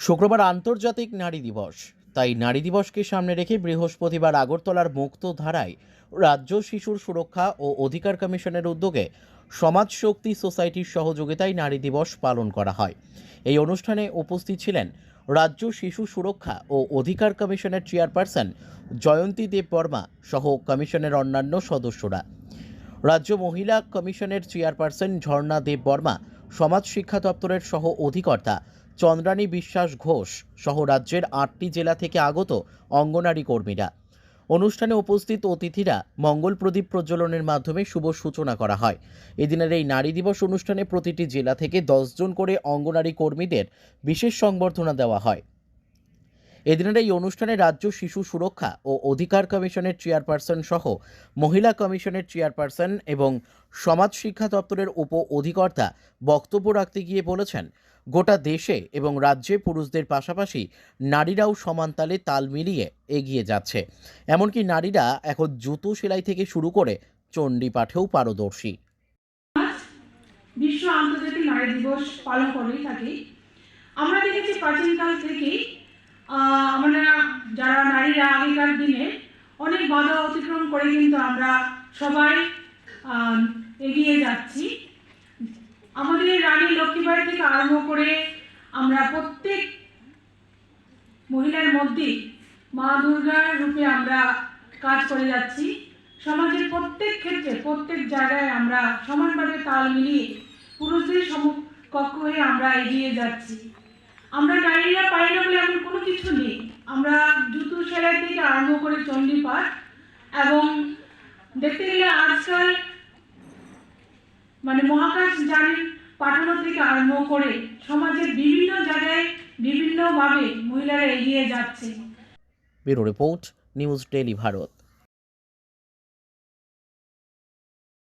শুক্রবার আন্তর্জাতিক নারী দিবস। তাই নারী দিবসকে সামনে রেখে বৃহস্পতিবার আগরতলার মুক্তধারায় রাজ্য শিশুর সুরক্ষা ও অধিকার কমিশনের উদ্যোগে সমাজ শক্তি সোসাইটির সহযোগিতায় নারী দিবস পালন করা হয়। এই অনুষ্ঠানে উপস্থিত ছিলেন রাজ্য শিশু সুরক্ষা ও অধিকার কমিশনের চেয়ারপারসন জয়ন্তী দেব বর্মা সহ কমিশনের অন্যান্য সদস্যরা। রাজ্য মহিলা কমিশনের চেয়ারপারসন ঝর্ণা দেব বর্মা, সমাজ শিক্ষা দপ্তরের সহ অধিকর্তা চন্দ্রানী বিশ্বাস ঘোষ সহ রাজ্যের 8টি জেলা থেকে আগত অঙ্গনারী কর্মীরা। অনুষ্ঠানে উপস্থিত অতিথিরা মঙ্গল প্রদীপ প্রজ্বলনের মাধ্যমে শুভ সূচনা করা হয়। এদিনের এই নারী দিবস অনুষ্ঠানে প্রতিটি জেলা থেকে 10 জন করে অঙ্গনারী কর্মীদের বিশেষ সংবর্ধনা দেওয়া হয়। এদিনের এই অনুষ্ঠানে রাজ্য শিশু সুরক্ষা ও অধিকার কমিশনের চেয়ারপারসন সহ মহিলা কমিশনের চেয়ারপারসন এবং সমাজ শিক্ষা দপ্তরের উপ অধিকর্তা বক্তব্য রাখতে গিয়ে বলেছেন, গোটা দেশে এবং রাজ্যে পুরুষদের পাশাপাশি নারীরাও সমান তালে তাল মিলিয়ে এগিয়ে যাচ্ছে। এমনকি নারীরা এখন জুতো সেলাই থেকে শুরু করে চণ্ডী পাঠেও পারদর্শী। বিশ্ব আন্তর্জাতিক নারী দিবস পালন করে থাকি। আমরা দেখেছি প্রাচীনকাল থেকেই আমরা যারা নারীরা আগেকার দিনে অনেক বাধা অতিক্রম করে কিন্তু আমরা সবাই এগিয়ে যাচ্ছি। আমাদের রানী লক্ষ্মীবাই থেকে আরম্ভ করে আমরা প্রত্যেক মহিলার মধ্যে মা দুর্গার রূপে আমরা কাজ করে যাচ্ছি। সমাজের প্রত্যেক ক্ষেত্রে প্রত্যেক জায়গায় আমরা সমানভাবে তাল মিলিয়ে পুরুষদের সমকক্ষ হয়ে আমরা এগিয়ে যাচ্ছি। আমরা নারীরা পারি না বলে এমন কোনো কিছু নেই। আমরা জুতো সেলাই থেকে আরম্ভ করে চণ্ডী পাঠ এবং দেখতে গেলে আজকাল মহাকাশ যান পাঠানো থেকে আরম্ভ করে সমাজের বিভিন্ন জায়গায় বিভিন্নভাবে মহিলারা এগিয়ে যাচ্ছে। Bureau report, news daily Bharat.